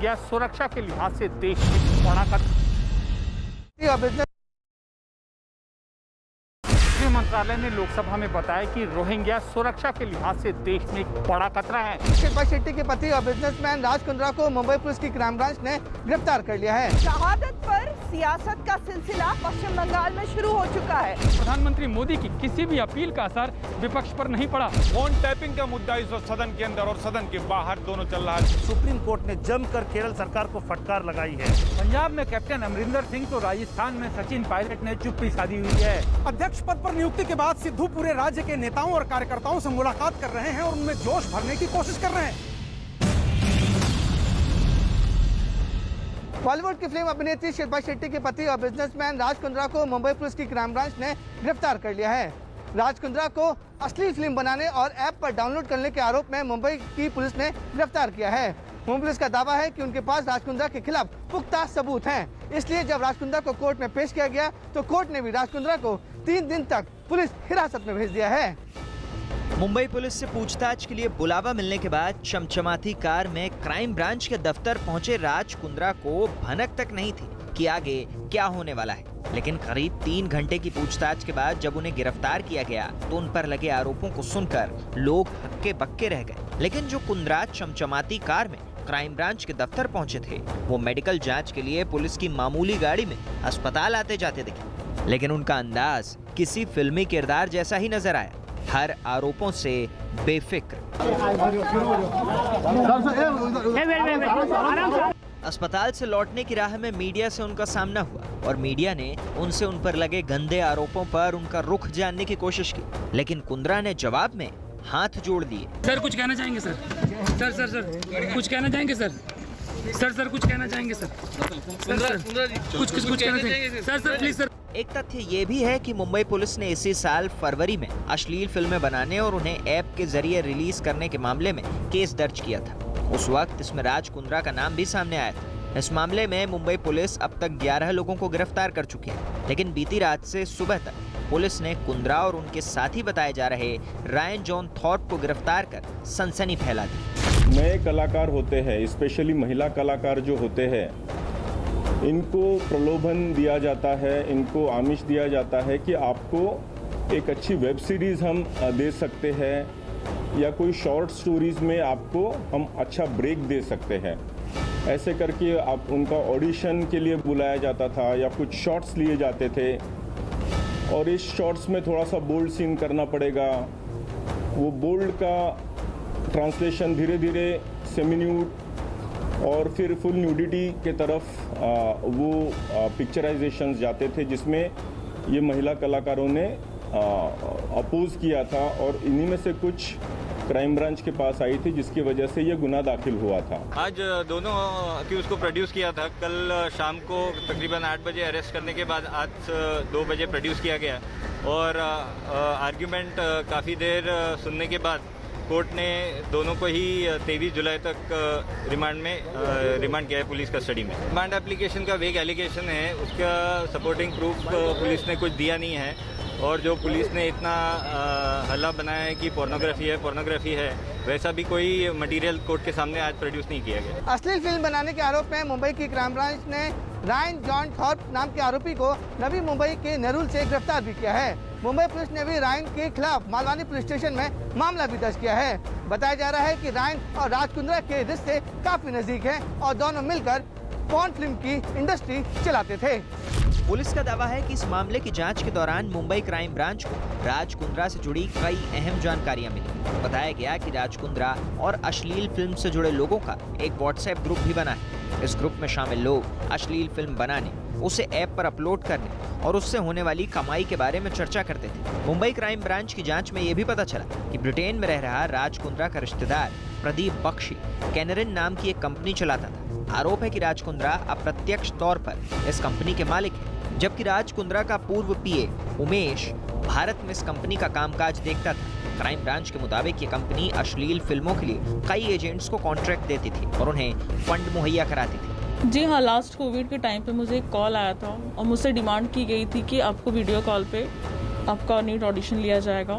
Rohingya सुरक्षा के लिहाज से देश में बड़ा खतरा। गृह मंत्रालय ने लोकसभा में बताया कि रोहिंग्या सुरक्षा के लिहाज से देश में एक बड़ा खतरा है। शिल्पा शेट्टी के पति और बिजनेसमैन राज कुंद्रा को मुंबई पुलिस की क्राइम ब्रांच ने गिरफ्तार कर लिया है। शहादत पर सियासत का सिलसिला पश्चिम बंगाल में शुरू हो चुका है। प्रधानमंत्री मोदी की किसी भी अपील का असर विपक्ष पर नहीं पड़ा। फोन टैपिंग का मुद्दा इस वक्त सदन के अंदर और सदन के बाहर दोनों चल रहा है। सुप्रीम कोर्ट ने जमकर केरल सरकार को फटकार लगाई है। पंजाब में कैप्टन अमरिंदर सिंह तो राजस्थान में सचिन पायलट ने चुप्पी साधी हुई है। अध्यक्ष पद पर नियुक्ति के बाद सिद्धू पूरे राज्य के नेताओं और कार्यकर्ताओं से मुलाकात कर रहे हैं और उनमें जोश भरने की कोशिश कर रहे हैं। बॉलीवुड की फिल्म अभिनेत्री शिल्पा शेट्टी के पति और बिजनेसमैन राज कुंद्रा को मुंबई पुलिस की क्राइम ब्रांच ने गिरफ्तार कर लिया है। राज कुंद्रा को असली फिल्म बनाने और ऐप पर डाउनलोड करने के आरोप में मुंबई की पुलिस ने गिरफ्तार किया है। मुंबई पुलिस का दावा है कि उनके पास राज कुंद्रा के खिलाफ पुख्ता सबूत हैं। इसलिए जब राज कुंद्रा को कोर्ट में पेश किया गया तो कोर्ट ने भी राज कुंद्रा को 3 दिन तक पुलिस हिरासत में भेज दिया है। मुंबई पुलिस से पूछताछ के लिए बुलावा मिलने के बाद चमचमाती कार में क्राइम ब्रांच के दफ्तर पहुंचे राज कुंद्रा को भनक तक नहीं थी कि आगे क्या होने वाला है। लेकिन करीब 3 घंटे की पूछताछ के बाद जब उन्हें गिरफ्तार किया गया तो उन पर लगे आरोपों को सुनकर लोग हक्के बक्के रह गए। लेकिन जो कुंद्रा चमचमाती कार में क्राइम ब्रांच के दफ्तर पहुंचे थे वो मेडिकल जांच के लिए पुलिस की मामूली गाड़ी में अस्पताल आते जाते दिखे। लेकिन उनका अंदाज किसी फिल्मी किरदार जैसा ही नजर आया, हर आरोपों से बेफिक्र। अस्पताल से लौटने की राह में मीडिया से उनका सामना हुआ और मीडिया ने उनसे उन पर लगे गंदे आरोपों पर उनका रुख जानने की कोशिश की। लेकिन कुंद्रा ने जवाब में हाथ जोड़ दिए। सर कुछ कहना चाहेंगे सर? सर कुछ कहना चाहेंगे सर? सर कुछ कहना चाहेंगे सर? कुछ कहना चाहेंगे सर प्लीज सर। एक तथ्य ये भी है कि मुंबई पुलिस ने इसी साल फरवरी में अश्लील फिल्में बनाने और उन्हें ऐप के जरिए रिलीज करने के मामले में केस दर्ज किया था। उस वक्त इसमें राज कुंद्रा का नाम भी सामने आया था। इस मामले में मुंबई पुलिस अब तक 11 लोगों को गिरफ्तार कर चुकी है। लेकिन बीती रात से सुबह तक पुलिस ने कुंद्रा और उनके साथी बताए जा रहे रायन जॉन थॉर्प को गिरफ्तार कर सनसनी फैला दी। नए कलाकार होते हैं, स्पेशली महिला कलाकार जो होते हैं, इनको प्रलोभन दिया जाता है, इनको आमिष दिया जाता है कि आपको एक अच्छी वेब सीरीज़ हम दे सकते हैं या कोई शॉर्ट स्टोरीज में आपको हम अच्छा ब्रेक दे सकते हैं। ऐसे करके आप उनका ऑडिशन के लिए बुलाया जाता था या कुछ शॉट्स लिए जाते थे और इस शॉट्स में थोड़ा सा बोल्ड सीन करना पड़ेगा। वो बोल्ड का ट्रांसलेशन धीरे धीरे सेमी न्यूड और फिर फुल न्यूडिटी के तरफ वो पिक्चराइजेशंस जाते थे, जिसमें ये महिला कलाकारों ने अपोज किया था और इन्हीं में से कुछ क्राइम ब्रांच के पास आई थी, जिसकी वजह से ये गुनाह दाखिल हुआ था। आज दोनों अक्यूज को प्रोड्यूस किया था। कल शाम को तकरीबन 8 बजे अरेस्ट करने के बाद आज 2 बजे प्रोड्यूस किया गया और आर्ग्यूमेंट काफ़ी देर सुनने के बाद कोर्ट ने दोनों को ही 23 जुलाई तक रिमांड किया है पुलिस कस्टडी में। रिमांड एप्लीकेशन का वेग एलिगेशन है, उसका सपोर्टिंग प्रूफ पुलिस ने कुछ दिया नहीं है और जो पुलिस ने इतना हल्ला बनाया है कि पोर्नोग्राफी है, वैसा भी कोई मटेरियल कोर्ट के सामने आज प्रोड्यूस नहीं किया गया। अश्लील फिल्म बनाने के आरोप में मुंबई की क्राइम ब्रांच ने रायन जॉन थॉर्प नाम के आरोपी को नवी मुंबई के नेरुल से गिरफ्तार भी किया है। मुंबई पुलिस ने भी रायन के खिलाफ मालवानी पुलिस स्टेशन में मामला भी दर्ज किया है। बताया जा रहा है कि रायन और राज कुंद्रा के रिश्ते काफी नजदीक हैं और दोनों मिलकर पॉर्न फिल्म की इंडस्ट्री चलाते थे। पुलिस का दावा है कि इस मामले की जांच के दौरान मुंबई क्राइम ब्रांच को राज कुंद्रा से जुड़ी कई अहम जानकारियां मिली। बताया गया कि राज कुंद्रा और अश्लील फिल्म से जुड़े लोगों का एक व्हाट्सएप ग्रुप भी बना है। इस ग्रुप में शामिल लोग अश्लील फिल्म बनाने, उसे ऐप पर अपलोड करने और उससे होने वाली कमाई के बारे में चर्चा करते थे। मुंबई क्राइम ब्रांच की जांच में यह भी पता चला कि ब्रिटेन में रह रहा राज कुंद्रा का रिश्तेदार प्रदीप बख्शी कैनरिन नाम की एक कंपनी चलाता था। आरोप है कि राज कुंद्रा अप्रत्यक्ष तौर पर इस कंपनी के मालिक है, जबकि राज कुंद्रा का पूर्व पीए उमेश भारत में इस कंपनी का कामकाज देखता था। क्राइम ब्रांच के मुताबिक ये कंपनी अश्लील फिल्मों के लिए कई एजेंट्स को कॉन्ट्रैक्ट देती थी और उन्हें फंड मुहैया कराती थी। जी हाँ, लास्ट कोविड के टाइम पे मुझे एक कॉल आया था और मुझसे डिमांड की गई थी कि आपको वीडियो कॉल पे आपका नीट ऑडिशन लिया जाएगा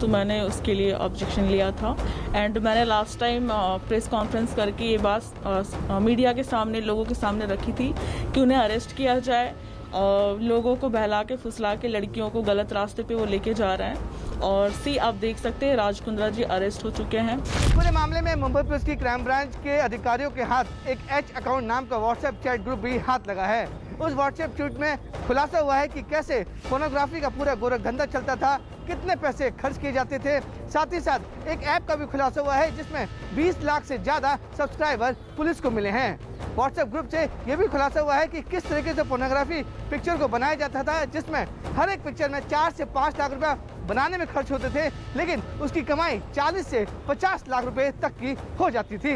तो मैंने उसके लिए ऑब्जेक्शन लिया था। एंड मैंने लास्ट टाइम प्रेस कॉन्फ्रेंस करके ये बात मीडिया के सामने, लोगों के सामने रखी थी कि उन्हें अरेस्ट किया जाए। लोगों को बहला के फुसला के लड़कियों को गलत रास्ते पे वो लेके जा रहे हैं। और आप देख सकते हैं राज कुंद्रा जी अरेस्ट हो चुके हैं। पूरे मामले में मुंबई पुलिस की क्राइम ब्रांच के अधिकारियों के हाथ एक एच अकाउंट नाम का व्हाट्सएप चैट ग्रुप भी हाथ लगा है। उस व्हाट्सएप चैट में खुलासा हुआ है कि कैसे फोनोग्राफी का पूरा गोरखधंधा चलता था, कितने पैसे खर्च किए जाते थे। साथ ही साथ एक ऐप का भी खुलासा हुआ है जिसमें 20 लाख से ज्यादा सब्सक्राइबर पुलिस को मिले हैं। व्हाट्सएप ग्रुप से ये भी खुलासा हुआ है कि किस तरीके से फोनोग्राफी पिक्चर को बनाया जाता था, जिसमें हर एक पिक्चर में 4 से 5 लाख रुपया बनाने में खर्च होते थे, लेकिन उसकी कमाई 40 से 50 लाख रुपए तक की हो जाती थी।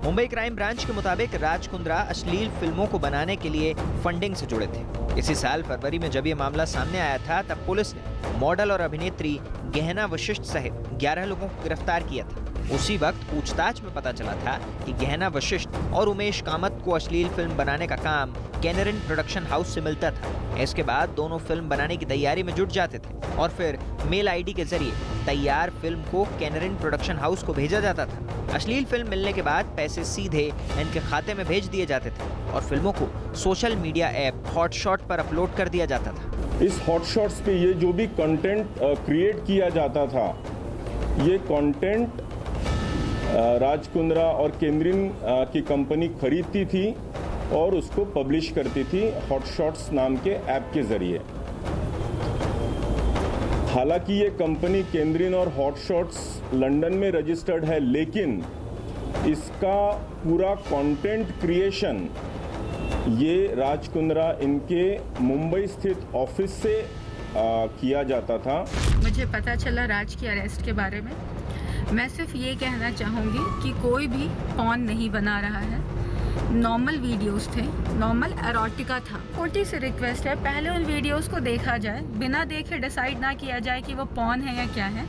मुंबई क्राइम ब्रांच के मुताबिक राज कुंद्रा अश्लील फिल्मों को बनाने के लिए फंडिंग से जुड़े थे। इसी साल फरवरी में जब ये मामला सामने आया था, तब पुलिस ने मॉडल और अभिनेत्री गहना वशिष्ठ सहित 11 लोगों को गिरफ्तार किया था। उसी वक्त पूछताछ में पता चला था कि गहना वशिष्ठ और उमेश कामत को अश्लील फिल्म बनाने का काम कैनरिन प्रोडक्शन हाउस से मिलता था। इसके बाद दोनों फिल्म बनाने की तैयारी में जुट जाते थे और फिर मेल आईडी के जरिए तैयार फिल्म को कैनरिन प्रोडक्शन हाउस को भेजा जाता था। अश्लील फिल्म मिलने के बाद पैसे सीधे इनके खाते में भेज दिए जाते थे और फिल्मों को सोशल मीडिया ऐप हॉटशॉट पर अपलोड कर दिया जाता था। इस हॉटशॉट्स पे ये जो भी कंटेंट क्रिएट किया जाता था, ये कंटेंट राज कुंद्रा और केंद्रीन की कंपनी खरीदती थी और उसको पब्लिश करती थी हॉटशॉट्स नाम के ऐप के जरिए। हालांकि ये कंपनी केंद्रीन और हॉटशॉट्स लंदन में रजिस्टर्ड है, लेकिन इसका पूरा कंटेंट क्रिएशन ये राज कुंद्रा इनके मुंबई स्थित ऑफिस से किया जाता था। मुझे पता चला राज की अरेस्ट के बारे में। मैं सिर्फ ये कहना चाहूँगी कि कोई भी पॉर्न नहीं बना रहा है। नॉर्मल वीडियोस थे, नॉर्मल एरोटिका था। कोर्ट से रिक्वेस्ट है, पहले उन वीडियोस को देखा जाए, बिना देखे डिसाइड ना किया जाए कि वो पॉर्न है या क्या है।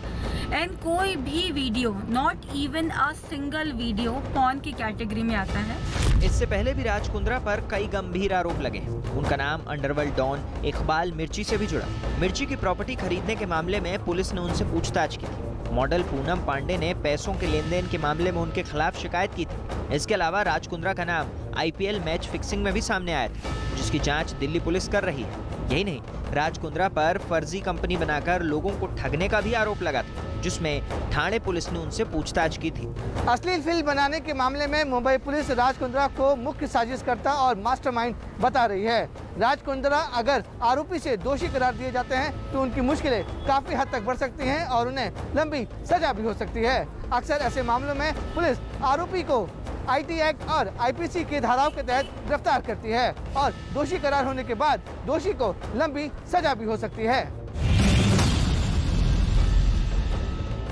एंड कोई भी video, not even a single video, porn की कैटेगरी में आता है। इससे पहले भी राज कुंद्रा पर कई गंभीर आरोप लगे हैं। उनका नाम अंडरवर्ल्ड डॉन इकबाल मिर्ची से भी जुड़ा। मिर्ची की प्रॉपर्टी खरीदने के मामले में पुलिस ने उनसे पूछताछ की थी। मॉडल पूनम पांडे ने पैसों के लेन देन के मामले में उनके खिलाफ शिकायत की थी। इसके अलावा राज कुंद्रा का नाम IPL मैच फिक्सिंग में भी सामने आया था, जिसकी जांच दिल्ली पुलिस कर रही है। यही नहीं, राज कुंद्रा पर फर्जी कंपनी बनाकर लोगों को ठगने का भी आरोप लगा था, जिसमें ठाणे पुलिस ने उनसे पूछताछ की थी। अश्लील फिल्म बनाने के मामले में मुंबई पुलिस राज कुंद्रा को मुख्य साजिशकर्ता और मास्टरमाइंड बता रही है। राज कुंद्रा अगर आरोपी से दोषी करार दिए जाते हैं तो उनकी मुश्किलें काफी हद तक बढ़ सकती हैं और उन्हें लंबी सजा भी हो सकती है। अक्सर ऐसे मामलों में पुलिस आरोपी को IT एक्ट और IPC की धाराओं के तहत गिरफ्तार करती है और दोषी करार होने के बाद दोषी को लंबी सजा भी हो सकती है।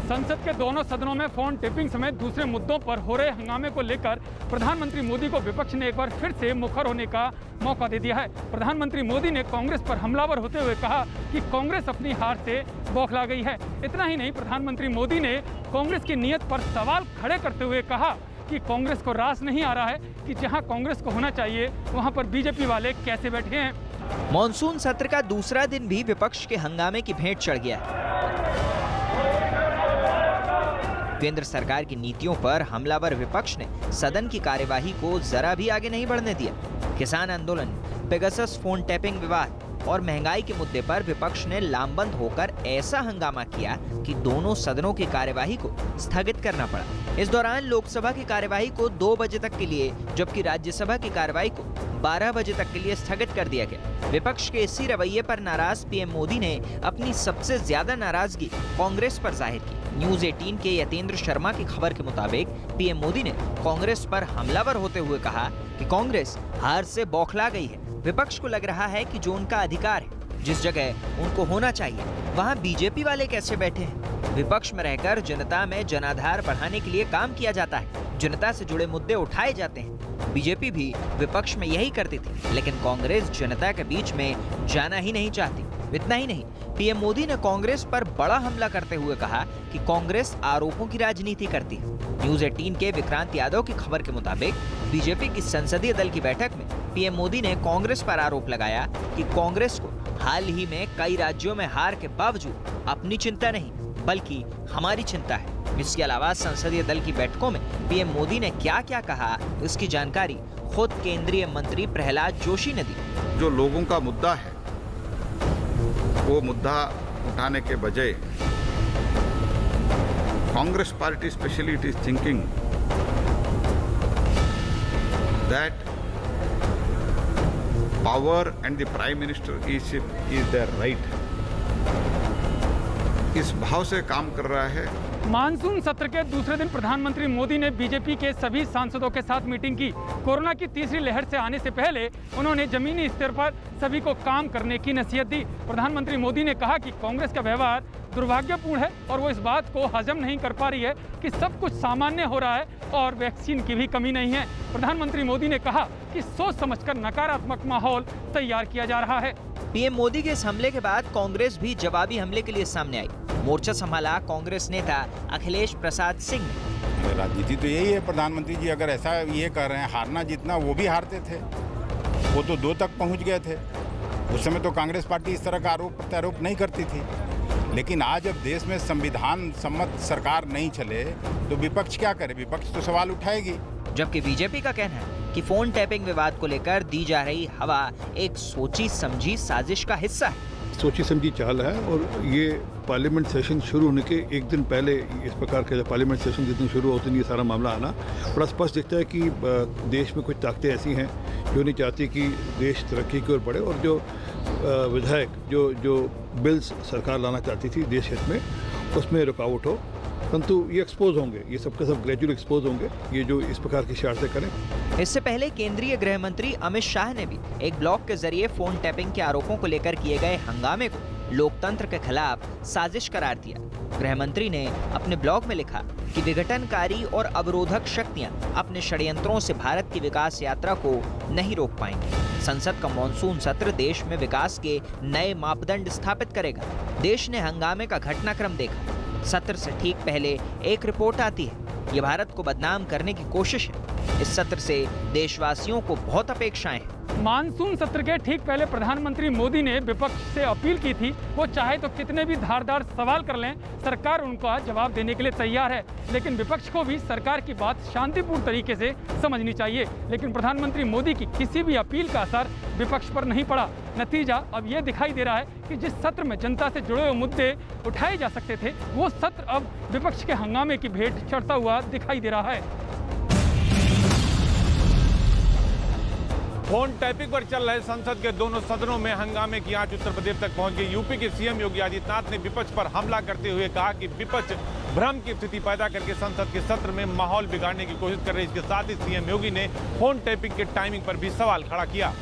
संसद के दोनों सदनों में फोन टेपिंग समेत दूसरे मुद्दों पर हो रहे हंगामे को लेकर प्रधानमंत्री मोदी को विपक्ष ने एक बार फिर से मुखर होने का मौका दे दिया है। प्रधानमंत्री मोदी ने कांग्रेस पर हमलावर होते हुए कहा कि कांग्रेस अपनी हार से बौखला गई है। इतना ही नहीं, प्रधानमंत्री मोदी ने कांग्रेस की नीयत पर सवाल खड़े करते हुए कहा कि कांग्रेस को रास नहीं आ रहा है कि जहां कांग्रेस को होना चाहिए वहां पर बीजेपी वाले कैसे बैठे हैं। मॉनसून सत्र का दूसरा दिन भी विपक्ष के हंगामे की भेंट चढ़ गया। केंद्र सरकार की नीतियों पर हमलावर विपक्ष ने सदन की कार्यवाही को जरा भी आगे नहीं बढ़ने दिया। किसान आंदोलन, पेगासस फोन टैपिंग विवाद और महंगाई के मुद्दे पर विपक्ष ने लामबंद होकर ऐसा हंगामा किया कि दोनों सदनों की कार्यवाही को स्थगित करना पड़ा। इस दौरान लोकसभा की कार्यवाही को 2 बजे तक के लिए, जबकि राज्यसभा की कार्यवाही को 12 बजे तक के लिए स्थगित कर दिया गया। विपक्ष के इसी रवैये पर नाराज पीएम मोदी ने अपनी सबसे ज्यादा नाराजगी कांग्रेस पर जाहिर की। न्यूज 18 के यतेंद्र शर्मा की खबर के मुताबिक पीएम मोदी ने कांग्रेस पर हमलावर होते हुए कहा कि कांग्रेस हार से बौखला गई है। विपक्ष को लग रहा है कि जो उनका अधिकार है, जिस जगह उनको होना चाहिए, वहां बीजेपी वाले कैसे बैठे हैं। विपक्ष में रहकर जनता में जनाधार बढ़ाने के लिए काम किया जाता है, जनता से जुड़े मुद्दे उठाए जाते हैं। बीजेपी भी विपक्ष में यही करती थी, लेकिन कांग्रेस जनता के बीच में जाना ही नहीं चाहती। इतना ही नहीं, पीएम मोदी ने कांग्रेस पर बड़ा हमला करते हुए कहा कि कांग्रेस आरोपों की राजनीति करती है। न्यूज 18 के विक्रांत यादव की खबर के मुताबिक बीजेपी की संसदीय दल की बैठक में पीएम मोदी ने कांग्रेस पर आरोप लगाया कि कांग्रेस को हाल ही में कई राज्यों में हार के बावजूद अपनी चिंता नहीं, बल्कि हमारी चिंता है। इसके अलावा संसदीय दल की बैठकों में पीएम मोदी ने क्या क्या कहा, इसकी जानकारी खुद केंद्रीय मंत्री प्रहलाद जोशी ने दी। जो लोगों का मुद्दा है वो मुद्दा उठाने के बजाय Congress party specially it is thinking that power and the prime minister is there right, इस भाव से काम कर रहा है। मानसून सत्र के दूसरे दिन प्रधानमंत्री मोदी ने बीजेपी के सभी सांसदों के साथ मीटिंग की। कोरोना की तीसरी लहर से आने से पहले उन्होंने जमीनी स्तर पर सभी को काम करने की नसीहत दी। प्रधानमंत्री मोदी ने कहा कि कांग्रेस का व्यवहार दुर्भाग्यपूर्ण है और वो इस बात को हजम नहीं कर पा रही है कि सब कुछ सामान्य हो रहा है और वैक्सीन की भी कमी नहीं है। प्रधानमंत्री मोदी ने कहा कि सोच समझकर नकारात्मक माहौल तैयार किया जा रहा है। पीएम मोदी के इस हमले के बाद कांग्रेस भी जवाबी हमले के लिए सामने आई। मोर्चा संभाला कांग्रेस नेता अखिलेश प्रसाद सिंह ने। राजनीति तो यही है, प्रधानमंत्री जी अगर ऐसा ये कर रहे हैं, हारना जीतना वो भी हारते थे, वो तो 2 तक पहुंच गए थे। उस समय तो कांग्रेस पार्टी इस तरह का आरोप प्रत्यारोप नहीं करती थी, लेकिन आज जब देश में संविधान सम्मत सरकार नहीं चले तो विपक्ष क्या करे? विपक्ष तो सवाल उठाएगी। जबकि बीजेपी का कहना है कि फोन टैपिंग विवाद को लेकर दी जा रही हवा एक सोची समझी साजिश का हिस्सा है। सोची समझी चाल है और ये पार्लियामेंट सेशन शुरू होने के एक दिन पहले इस प्रकार के पार्लियामेंट सेशन जिस दिन शुरू होते हैं ये सारा मामला आना बड़ा स्पष्ट दिखता है कि देश में कुछ ताकतें ऐसी हैं जो नहीं चाहती कि देश तरक्की की ओर बढ़े और जो विधायक जो बिल्स सरकार लाना चाहती थी देश हित में उसमें रुकावट हो, परंतु ये एक्सपोज होंगे, ये सबके सब ग्रेजुअल एक्सपोज होंगे ये जो इस प्रकार की शरारतें करें। इससे पहले केंद्रीय गृह मंत्री अमित शाह ने भी एक ब्लॉग के जरिए फोन टैपिंग के आरोपों को लेकर किए गए हंगामे को लोकतंत्र के खिलाफ साजिश करार दिया। गृह मंत्री ने अपने ब्लॉग में लिखा कि विघटनकारी और अवरोधक शक्तियां अपने षड्यंत्रों से भारत की विकास यात्रा को नहीं रोक पाएंगी। संसद का मॉनसून सत्र देश में विकास के नए मापदंड स्थापित करेगा। देश ने हंगामे का घटनाक्रम देखा। सत्र से ठीक पहले एक रिपोर्ट आती है। ये भारत को बदनाम करने की कोशिश है। इस सत्र से देशवासियों को बहुत अपेक्षाएं हैं। मानसून सत्र के ठीक पहले प्रधानमंत्री मोदी ने विपक्ष से अपील की थी, वो चाहे तो कितने भी धारदार सवाल कर लें, सरकार उनका जवाब देने के लिए तैयार है। लेकिन विपक्ष को भी सरकार की बात शांतिपूर्ण तरीके से समझनी चाहिए। लेकिन प्रधानमंत्री मोदी की किसी भी अपील का असर विपक्ष पर नहीं पड़ा। नतीजा अब ये दिखाई दे रहा है कि जिस सत्र में जनता से जुड़े हुए मुद्दे उठाए जा सकते थे, वो सत्र अब विपक्ष के हंगामे की भेंट चढ़ता हुआ दिखाई दे रहा है। फोन टैपिंग पर चल रहे संसद के दोनों सदनों में हंगामे की आंच उत्तर प्रदेश तक पहुंच गई। यूपी के सीएम योगी आदित्यनाथ ने विपक्ष पर हमला करते हुए कहा कि विपक्ष भ्रम की स्थिति पैदा करके संसद के सत्र में माहौल बिगाड़ने की कोशिश कर रही है। इसके साथ ही सीएम योगी ने फोन टैपिंग के टाइमिंग पर भी सवाल खड़ा किया।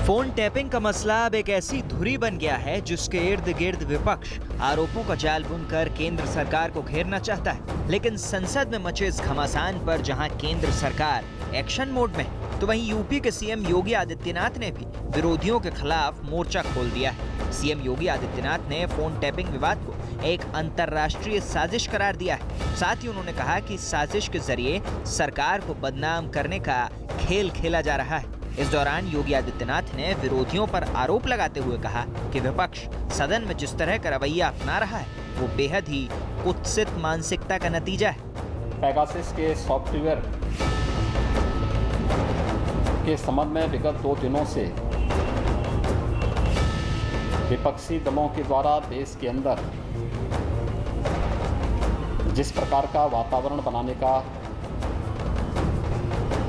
फोन टैपिंग का मसला अब एक ऐसी धुरी बन गया है जिसके इर्द गिर्द विपक्ष आरोपों का जाल बुनकर केंद्र सरकार को घेरना चाहता है। लेकिन संसद में मचे इस घमासान पर जहां केंद्र सरकार एक्शन मोड में है, तो वहीं यूपी के सीएम योगी आदित्यनाथ ने भी विरोधियों के खिलाफ मोर्चा खोल दिया है। सीएम योगी आदित्यनाथ ने फोन टैपिंग विवाद को एक अंतर्राष्ट्रीय साजिश करार दिया है। साथ ही उन्होंने कहा कि साजिश के जरिए सरकार को बदनाम करने का खेल खेला जा रहा है। इस दौरान योगी आदित्यनाथ ने विरोधियों पर आरोप लगाते हुए कहा कि विपक्ष सदन में जिस तरह का रवैया अपना रहा है वो बेहद ही कुत्सित मानसिकता का नतीजा है। पेगासस के सॉफ्टवेयर के संबंध में विगत 2 दिनों से विपक्षी दलों के द्वारा देश के अंदर जिस प्रकार का वातावरण बनाने का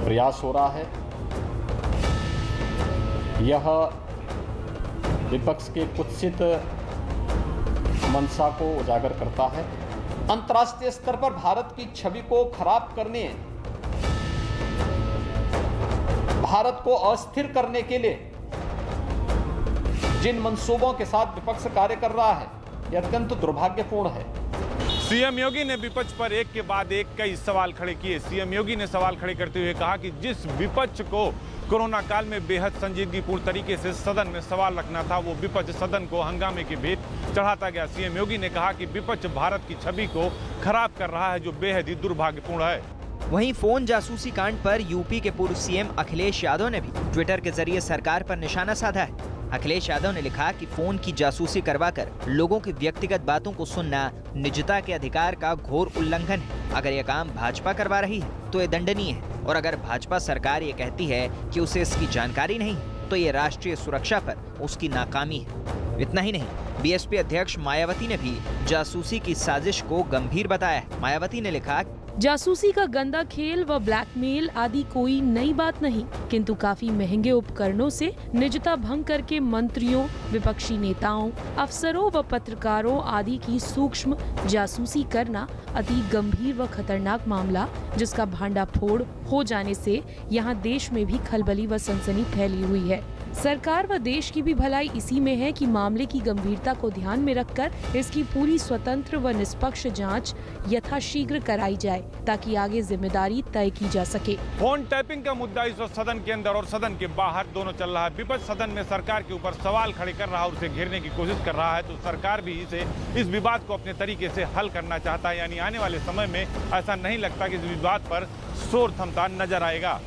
प्रयास हो रहा है, यह विपक्ष के कुत्सित मंशा को उजागर करता है। अंतर्राष्ट्रीय स्तर पर भारत की छवि को खराब करने, भारत को अस्थिर करने के लिए जिन मंसूबों के साथ विपक्ष कार्य कर रहा है, यह अत्यंत दुर्भाग्यपूर्ण है। सीएम योगी ने विपक्ष पर एक के बाद एक कई सवाल खड़े किए। सीएम योगी ने सवाल खड़े करते हुए कहा कि जिस विपक्ष को कोरोना काल में बेहद संजीदगीपूर्ण तरीके से सदन में सवाल रखना था, वो विपक्ष सदन को हंगामे की भेंट चढ़ाता गया। सीएम योगी ने कहा कि विपक्ष भारत की छवि को खराब कर रहा है, जो बेहद ही दुर्भाग्यपूर्ण है। वहीं फोन जासूसी कांड पर यूपी के पूर्व सीएम अखिलेश यादव ने भी ट्विटर के जरिए सरकार पर निशाना साधा है। अखिलेश यादव ने लिखा कि फोन की जासूसी करवाकर लोगों की व्यक्तिगत बातों को सुनना निजता के अधिकार का घोर उल्लंघन है। अगर यह काम भाजपा करवा रही है तो ये दंडनीय है, और अगर भाजपा सरकार ये कहती है कि उसे इसकी जानकारी नहीं तो ये राष्ट्रीय सुरक्षा पर उसकी नाकामी है। इतना ही नहीं, बीएसपी अध्यक्ष मायावती ने भी जासूसी की साजिश को गंभीर बताया है। मायावती ने लिखा, जासूसी का गंदा खेल व ब्लैकमेल आदि कोई नई बात नहीं, किंतु काफी महंगे उपकरणों से निजता भंग करके मंत्रियों, विपक्षी नेताओं, अफसरों व पत्रकारों आदि की सूक्ष्म जासूसी करना अति गंभीर व खतरनाक मामला, जिसका भांडाफोड़ हो जाने से यहाँ देश में भी खलबली व सनसनी फैली हुई है। सरकार व देश की भी भलाई इसी में है कि मामले की गंभीरता को ध्यान में रखकर इसकी पूरी स्वतंत्र व निष्पक्ष जांच यथाशीघ्र कराई जाए, ताकि आगे जिम्मेदारी तय की जा सके। फोन टैपिंग का मुद्दा इस वक्त सदन के अंदर और सदन के बाहर दोनों चल रहा है। विपक्ष सदन में सरकार के ऊपर सवाल खड़े कर रहा है और उसे घेरने की कोशिश कर रहा है, तो सरकार भी इस विवाद को अपने तरीके से हल करना चाहता है। यानी आने वाले समय में ऐसा नहीं लगता कि इस विवाद पर शोर थमता नजर आएगा।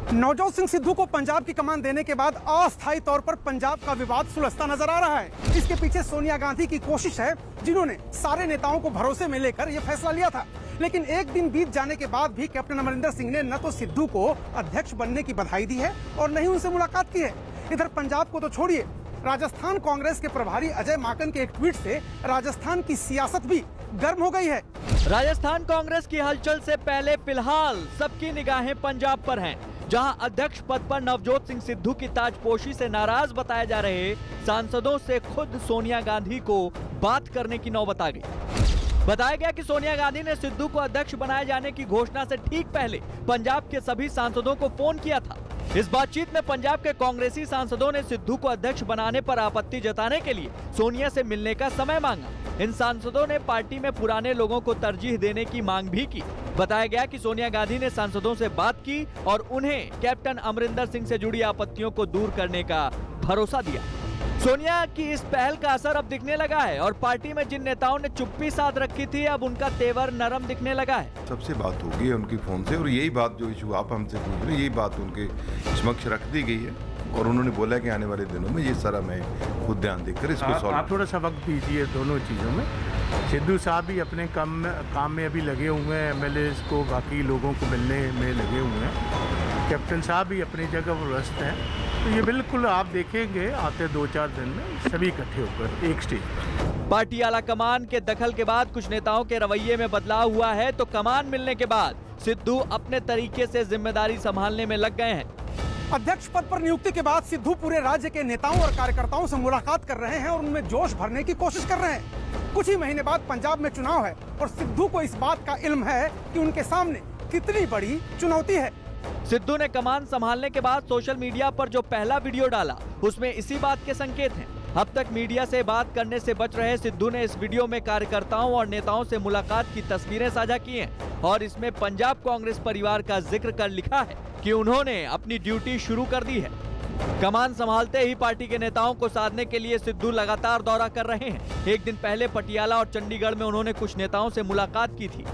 नवजोत सिंह सिद्धू को पंजाब की कमान देने के बाद अस्थायी तौर पर पंजाब का विवाद सुलझता नजर आ रहा है। इसके पीछे सोनिया गांधी की कोशिश है, जिन्होंने सारे नेताओं को भरोसे में लेकर यह फैसला लिया था। लेकिन एक दिन बीत जाने के बाद भी कैप्टन अमरिंदर सिंह ने न तो सिद्धू को अध्यक्ष बनने की बधाई दी है और न ही उनसे मुलाकात की है। इधर पंजाब को तो छोड़िए, राजस्थान कांग्रेस के प्रभारी अजय माकन के एक ट्वीट से राजस्थान की सियासत भी गर्म हो गई है। राजस्थान कांग्रेस की हलचल से पहले फिलहाल सबकी निगाहें पंजाब पर हैं, जहां अध्यक्ष पद पर नवजोत सिंह सिद्धू की ताजपोशी से नाराज बताए जा रहे सांसदों से खुद सोनिया गांधी को बात करने की नौबत आ गई। बताया गया कि सोनिया गांधी ने सिद्धू को अध्यक्ष बनाए जाने की घोषणा से ठीक पहले पंजाब के सभी सांसदों को फोन किया था। इस बातचीत में पंजाब के कांग्रेसी सांसदों ने सिद्धू को अध्यक्ष बनाने पर आपत्ति जताने के लिए सोनिया से मिलने का समय मांगा। इन सांसदों ने पार्टी में पुराने लोगों को तरजीह देने की मांग भी की। बताया गया कि सोनिया गांधी ने सांसदों से बात की और उन्हें कैप्टन अमरिंदर सिंह से जुड़ी आपत्तियों को दूर करने का भरोसा दिया। सोनिया की इस पहल का असर अब दिखने लगा है और पार्टी में जिन नेताओं ने चुप्पी साध रखी थी, अब उनका तेवर नरम दिखने लगा है। सबसे बात हो गई है उनकी फोन से, और यही बात जो इशू आप हमसे पूछ रहे हैं, यही बात उनके समक्ष रख दी गई है और उन्होंने बोला कि आने वाले दिनों में ये सारा मैं खुद ध्यान देकर इसको सॉल्व। आप थोड़ा सा वक्त दीजिए दोनों चीज़ों में। सिद्धू साहब भी अपने काम में अभी लगे हुए हैं, एमएलएस को बाकी लोगों को मिलने में लगे हुए हैं। कैप्टन साहब भी अपनी जगह पर व्यस्त हैं, तो ये बिल्कुल आप देखेंगे आते 2-4 दिन में सभी इकट्ठे होकर एक स्टेज पर। पार्टी आला कमान के दखल के बाद कुछ नेताओं के रवैये में बदलाव हुआ है, तो कमान मिलने के बाद सिद्धू अपने तरीके से जिम्मेदारी संभालने में लग गए हैं। अध्यक्ष पद पर नियुक्ति के बाद सिद्धू पूरे राज्य के नेताओं और कार्यकर्ताओं से मुलाकात कर रहे हैं और उनमें जोश भरने की कोशिश कर रहे हैं। कुछ ही महीने बाद पंजाब में चुनाव है और सिद्धू को इस बात का इल्म है कि उनके सामने कितनी बड़ी चुनौती है। सिद्धू ने कमान संभालने के बाद सोशल मीडिया पर जो पहला वीडियो डाला, उसमें इसी बात के संकेत हैं। अब तक मीडिया से बात करने से बच रहे सिद्धू ने इस वीडियो में कार्यकर्ताओं और नेताओं से मुलाकात की तस्वीरें साझा की हैं और इसमें पंजाब कांग्रेस परिवार का जिक्र कर लिखा है कि उन्होंने अपनी ड्यूटी शुरू कर दी है। कमान संभालते ही पार्टी के नेताओं को साधने के लिए सिद्धू लगातार दौरा कर रहे हैं। एक दिन पहले पटियाला और चंडीगढ़ में उन्होंने कुछ नेताओं से मुलाकात की थी,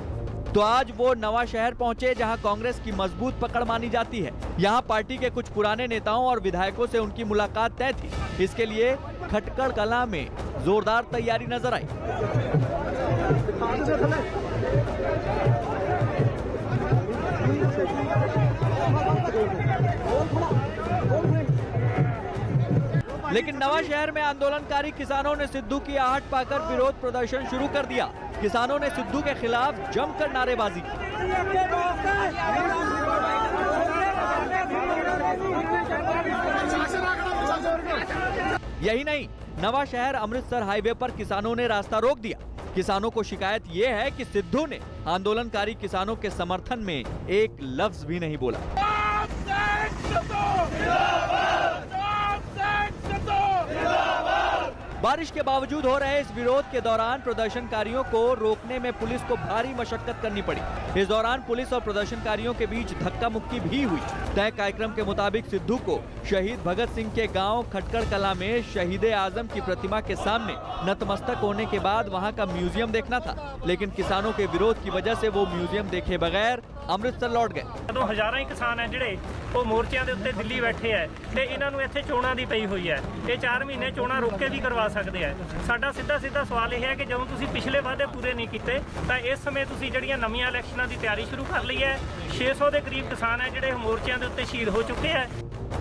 तो आज वो नवा शहर पहुंचे, जहां कांग्रेस की मजबूत पकड़ मानी जाती है। यहां पार्टी के कुछ पुराने नेताओं और विधायकों से उनकी मुलाकात तय थी। इसके लिए खटकड़ कलां में जोरदार तैयारी नजर आई। लेकिन नवा शहर में आंदोलनकारी किसानों ने सिद्धू की आहट पाकर विरोध प्रदर्शन शुरू कर दिया। किसानों ने सिद्धू के खिलाफ जमकर नारेबाजी की। यही नहीं, नवा शहर अमृतसर हाईवे पर किसानों ने रास्ता रोक दिया। किसानों को शिकायत ये है कि सिद्धू ने आंदोलनकारी किसानों के समर्थन में एक लफ्ज भी नहीं बोला। बारिश के बावजूद हो रहे इस विरोध के दौरान प्रदर्शनकारियों को रोकने में पुलिस को भारी मशक्कत करनी पड़ी। इस दौरान पुलिस और प्रदर्शनकारियों के बीच धक्का मुक्की भी हुई। तय कार्यक्रम के मुताबिक सिद्धू को शहीद भगत सिंह के गांव खटकड़ कला में शहीद आजम की प्रतिमा के सामने नतमस्तक होने के बाद वहां का म्यूजियम देखना था, लेकिन किसानों के विरोध की वजह से वो म्यूजियम देखे बगैर अमृतसर लौट गए। ਜਦੋਂ ਹਜ਼ਾਰਾਂ ਹੀ ਕਿਸਾਨ ਹੈ ਜਿਹੜੇ ਉਹ ਮੋਰਚਿਆਂ ਦੇ ਉੱਤੇ ਦਿੱਲੀ ਬੈਠੇ ਹੈ ਤੇ ਇਹਨਾਂ ਨੂੰ ਇੱਥੇ ਚੋਣਾਂ ਦੀ ਪਈ ਹੋਈ ਹੈ। ਇਹ 4 ਮਹੀਨੇ ਚੋਣਾਂ ਰੋਕ ਕੇ ਵੀ ਕਰਵਾ ਸਕਦੇ ਆ। ਸਾਡਾ ਸਿੱਧਾ ਸਵਾਲ ਇਹ ਹੈ ਕਿ ਜਦੋਂ ਤੁਸੀਂ ਪਿਛਲੇ ਵਾਅਦੇ ਪੂਰੇ ਨਹੀਂ ਕੀਤੇ ਤਾਂ ਇਸ ਸਮੇਂ ਤੁਸੀਂ ਜਿਹੜੀਆਂ ਨਵੀਆਂ ਇਲੈਕਸ਼ਨਾਂ ਦੀ ਤਿਆਰੀ ਸ਼ੁਰੂ ਕਰ ਲਈ ਹੈ। 600 ਦੇ ਕਰੀਬ ਕਿਸਾਨ ਹੈ ਜਿਹੜੇ ਮੋਰਚਿਆਂ ਦੇ ਉੱਤੇ ਸ਼ਹੀਦ ਹੋ ਚੁੱਕੇ ਹੈ।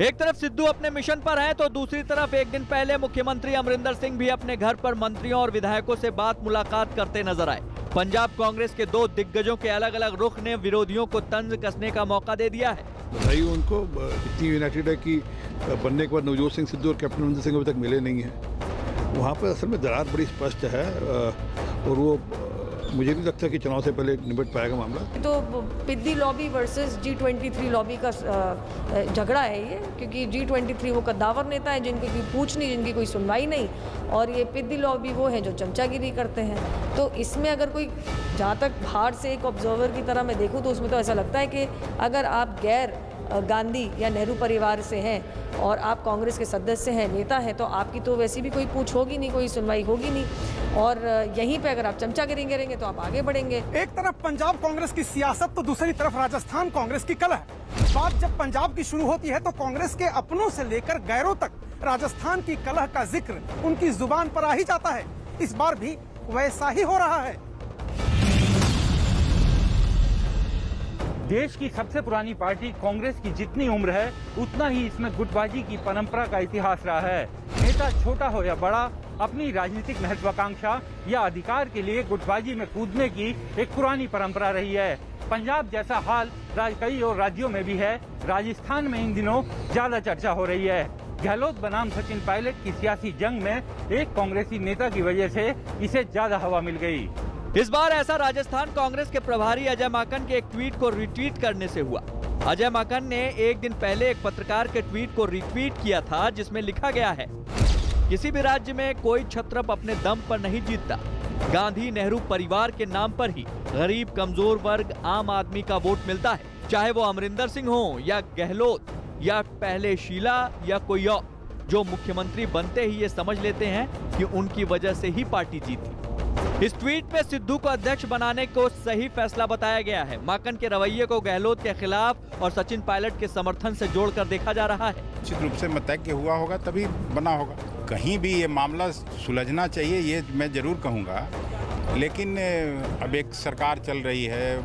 एक तरफ सिद्धू अपने मिशन पर हैं तो दूसरी तरफ एक दिन पहले मुख्यमंत्री अमरिंदर सिंह भी अपने घर पर मंत्रियों और विधायकों से बात मुलाकात करते नजर आए। पंजाब कांग्रेस के 2 दिग्गजों के अलग अलग रुख ने विरोधियों को तंज कसने का मौका दे दिया है। बधाई उनको, इतनी यूनाइटेड है कि बनने के बाद नवजोत सिंह सिद्धू और कैप्टन अमरिंदर सिंह अभी तक मिले नहीं हैं। वहाँ पर असल में दरार बड़ी स्पष्ट है और वो मुझे नहीं लगता कि चुनाव से पहले निपट पाएगा मामला। तो पिद्दी लॉबी वर्सेस G23 लॉबी का झगड़ा है ये, क्योंकि G23 वो कद्दावर नेता है जिनकी कोई पूछ नहीं, जिनकी कोई सुनवाई नहीं, और ये पिद्दी लॉबी वो है जो चमचागिरी करते हैं। तो इसमें अगर कोई, जहाँ तक बाहर से एक ऑब्जर्वर की तरह मैं देखूँ तो उसमें तो ऐसा लगता है कि अगर आप गैर गांधी या नेहरू परिवार से हैं और आप कांग्रेस के सदस्य हैं, नेता हैं, तो आपकी तो वैसी भी कोई पूछ होगी नहीं, कोई सुनवाई होगी नहीं, और यहीं पे अगर आप चमचागिरी करेंगे तो आप आगे बढ़ेंगे। एक तरफ पंजाब कांग्रेस की सियासत तो दूसरी तरफ राजस्थान कांग्रेस की कलह। बात जब पंजाब की शुरू होती है तो कांग्रेस के अपनों से लेकर गैरों तक राजस्थान की कलह का जिक्र उनकी जुबान पर आ ही जाता है। इस बार भी वैसा ही हो रहा है। देश की सबसे पुरानी पार्टी कांग्रेस की जितनी उम्र है उतना ही इसमें गुटबाजी की परंपरा का इतिहास रहा है। नेता छोटा हो या बड़ा, अपनी राजनीतिक महत्वाकांक्षा या अधिकार के लिए गुटबाजी में कूदने की एक पुरानी परंपरा रही है। पंजाब जैसा हाल कई और राज्यों में भी है। राजस्थान में इन दिनों ज्यादा चर्चा हो रही है। गहलोत बनाम सचिन पायलट की सियासी जंग में एक कांग्रेसी नेता की वजह से इसे ज्यादा हवा मिल गई। इस बार ऐसा राजस्थान कांग्रेस के प्रभारी अजय माकन के एक ट्वीट को रिट्वीट करने से हुआ। अजय माकन ने एक दिन पहले एक पत्रकार के ट्वीट को रिट्वीट किया था जिसमें लिखा गया है, किसी भी राज्य में कोई क्षत्रप अपने दम पर नहीं जीतता। गांधी नेहरू परिवार के नाम पर ही गरीब कमजोर वर्ग आम आदमी का वोट मिलता है, चाहे वो अमरिंदर सिंह हो या गहलोत या पहले शीला या कोई और, जो मुख्यमंत्री बनते ही ये समझ लेते हैं कि उनकी वजह से ही पार्टी जीती। इस ट्वीट में सिद्धू को अध्यक्ष बनाने को सही फैसला बताया गया है। माकन के रवैये को गहलोत के खिलाफ और सचिन पायलट के समर्थन से जोड़कर देखा जा रहा है। निश्चित रूप से तय हुआ होगा तभी बना होगा। कहीं भी ये मामला सुलझना चाहिए, ये मैं जरूर कहूँगा, लेकिन अब एक सरकार चल रही है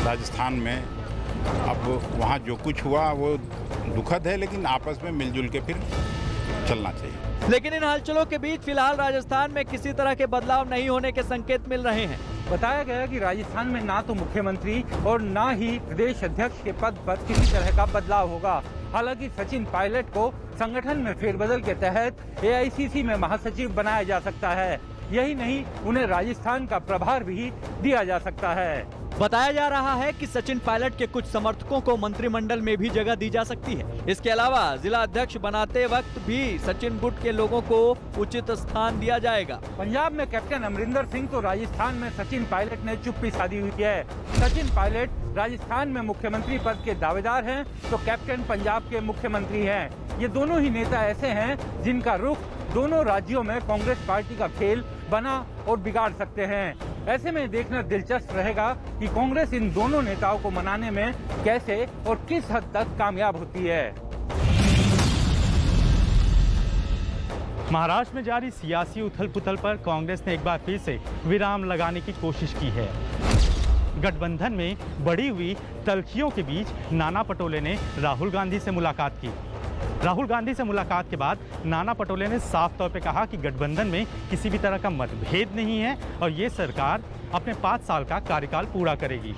राजस्थान में, अब वहाँ जो कुछ हुआ वो दुखद है, लेकिन आपस में मिलजुल के फिर चलना चाहिए। लेकिन इन हलचलों के बीच फिलहाल राजस्थान में किसी तरह के बदलाव नहीं होने के संकेत मिल रहे हैं। बताया गया कि राजस्थान में ना तो मुख्यमंत्री और ना ही प्रदेश अध्यक्ष के पद पर किसी तरह का बदलाव होगा। हालांकि सचिन पायलट को संगठन में फेरबदल के तहत AICC में महासचिव बनाया जा सकता है। यही नहीं, उन्हें राजस्थान का प्रभार भी दिया जा सकता है। बताया जा रहा है कि सचिन पायलट के कुछ समर्थकों को मंत्रिमंडल में भी जगह दी जा सकती है। इसके अलावा जिला अध्यक्ष बनाते वक्त भी सचिन गुट के लोगों को उचित स्थान दिया जाएगा। पंजाब में कैप्टन अमरिंदर सिंह तो राजस्थान में सचिन पायलट ने चुप्पी साधी हुई है। सचिन पायलट राजस्थान में मुख्यमंत्री पद के दावेदार हैं, तो कैप्टन पंजाब के मुख्यमंत्री हैं। ये दोनों ही नेता ऐसे हैं जिनका रुख दोनों राज्यों में कांग्रेस पार्टी का खेल बना और बिगाड़ सकते हैं। ऐसे में देखना दिलचस्प रहेगा कि कांग्रेस इन दोनों नेताओं को मनाने में कैसे और किस हद तक कामयाब होती है। महाराष्ट्र में जारी सियासी उथल-पुथल पर कांग्रेस ने एक बार फिर से विराम लगाने की कोशिश की है। गठबंधन में बढ़ी हुई तल्खियों के बीच नाना पटोले ने राहुल गांधी से मुलाकात की। राहुल गांधी से मुलाकात के बाद नाना पटोले ने साफ तौर पे कहा कि गठबंधन में किसी भी तरह का मतभेद नहीं है और ये सरकार अपने 5 साल का कार्यकाल पूरा करेगी।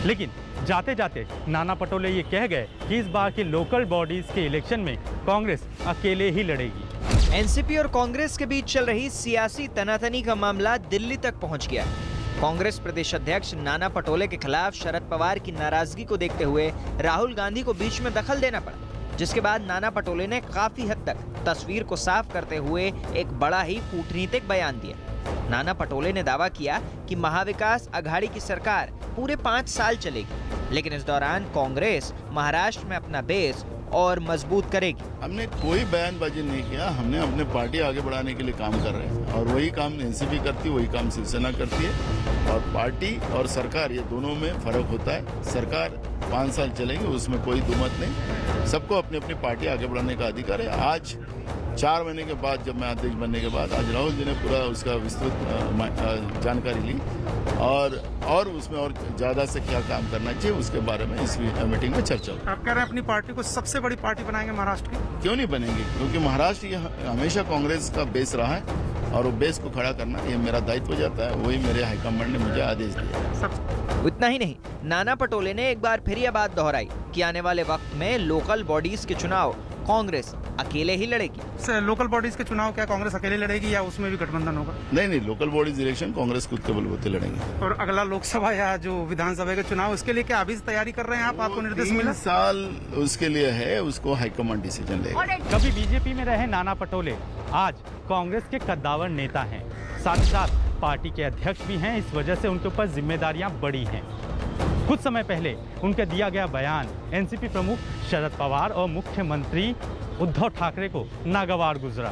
लेकिन जाते जाते नाना पटोले ये कह गए कि इस बार के लोकल बॉडीज के इलेक्शन में कांग्रेस अकेले ही लड़ेगी। एनसीपी और कांग्रेस के बीच चल रही सियासी तनातनी का मामला दिल्ली तक पहुंच गया है। कांग्रेस प्रदेश अध्यक्ष नाना पटोले के खिलाफ शरद पवार की नाराजगी को देखते हुए राहुल गांधी को बीच में दखल देना पड़ा। जिसके बाद नाना पटोले ने काफी हद तक तस्वीर को साफ करते हुए एक बड़ा ही कूटनीतिक बयान दिया। नाना पटोले ने दावा किया कि महाविकास अघाड़ी की सरकार पूरे 5 साल चलेगी, लेकिन इस दौरान कांग्रेस महाराष्ट्र में अपना बेस और मजबूत करेगी। हमने कोई बयानबाजी नहीं किया, हमने अपने पार्टी आगे बढ़ाने के लिए काम कर रहे हैं और वही काम एनसीपी करती है, वही काम शिवसेना करती है और पार्टी और सरकार ये दोनों में फर्क होता है। सरकार 5 साल चलेगी, उसमें कोई दुमत नहीं, सबको अपनी अपनी पार्टी आगे बढ़ाने का अधिकार है। आज 4 महीने के बाद जब मैं अध्यक्ष बनने के बाद आज राहुल जी ने पूरा उसका विस्तृत जानकारी ली और उसमें और ज्यादा से क्या काम करना चाहिए उसके बारे में इस मीटिंग में चर्चा हुई। आप कह रहे हैं अपनी पार्टी को सबसे बड़ी पार्टी बनाएंगे महाराष्ट्र की? क्यों नहीं बनेंगे, क्योंकि महाराष्ट्र ये हमेशा कांग्रेस का बेस रहा है और वो बेस को खड़ा करना ये मेरा दायित्व हो जाता है, वही मेरे हाईकमांड ने मुझे आदेश दिया। इतना ही नहीं, नाना पटोले ने एक बार फिर यह बात दोहराई कि आने वाले वक्त में लोकल बॉडीज के चुनाव कांग्रेस अकेले ही लड़ेगी। लोकल बॉडीज के चुनाव क्या कांग्रेस अकेले लड़ेगी या उसमें भी गठबंधन होगा? नहीं, लोकल बॉडीज इलेक्शन कांग्रेस खुद के बलबूते लड़ेंगे। और अगला लोकसभा या जो विधानसभा के चुनाव उसके लिए क्या अभी से तैयारी कर रहे हैं आप? आपको निर्देश मिला? 3 साल उसके लिए है, उसको हाईकमांड डिसीजन लेगा। कभी बीजेपी में रहे नाना पटोले आज कांग्रेस के कद्दावर नेता हैं, साथ ही साथ पार्टी के अध्यक्ष भी हैं। इस वजह से उनके ऊपर जिम्मेदारियां बड़ी हैं। कुछ समय पहले उनका दिया गया बयान एनसीपी प्रमुख शरद पवार और मुख्यमंत्री उद्धव ठाकरे को नागवार गुजरा।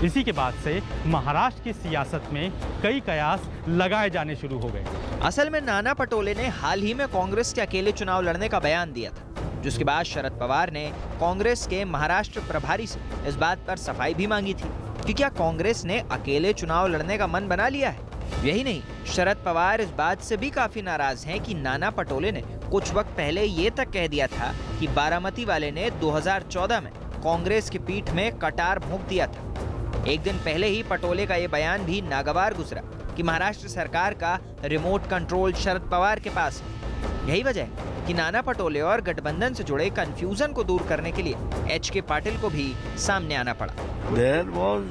इसी के बाद से महाराष्ट्र की सियासत में कई कयास लगाए जाने शुरू हो गए। असल में नाना पटोले ने हाल ही में कांग्रेस के अकेले चुनाव लड़ने का बयान दिया था, जिसके बाद शरद पवार ने कांग्रेस के महाराष्ट्र प्रभारी से इस बात पर सफाई भी मांगी थी कि क्या कांग्रेस ने अकेले चुनाव लड़ने का मन बना लिया है। यही नहीं, शरद पवार इस बात से भी काफी नाराज हैं कि नाना पटोले ने कुछ वक्त पहले ये तक कह दिया था कि बारामती वाले ने 2014 में कांग्रेस की पीठ में कटार भोंक दिया था। एक दिन पहले ही पटोले का ये बयान भी नागवार गुजरा कि महाराष्ट्र सरकार का रिमोट कंट्रोल शरद पवार के पास है। यही वजह है कि नाना पटोले और गठबंधन से जुड़े कंफ्यूजन को दूर करने के लिए एच के पाटिल को भी सामने आना पड़ा। There was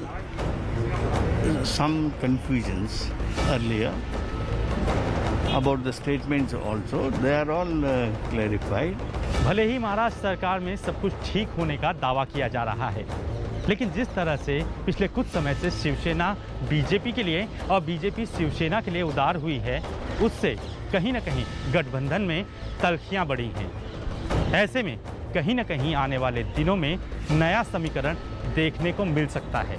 some confusions earlier about the statements also. They are all clarified. भले ही महाराष्ट्र सरकार में सब कुछ ठीक होने का दावा किया जा रहा है, लेकिन जिस तरह से पिछले कुछ समय से शिवसेना बीजेपी के लिए और बीजेपी शिवसेना के लिए उदार हुई है, उससे कहीं न कहीं गठबंधन में तल्खियां बढ़ी हैं। ऐसे में कहीं न कहीं आने वाले दिनों में नया समीकरण देखने को मिल सकता है,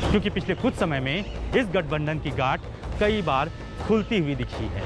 क्योंकि पिछले कुछ समय में इस गठबंधन की गांठ कई बार खुलती हुई दिखी है।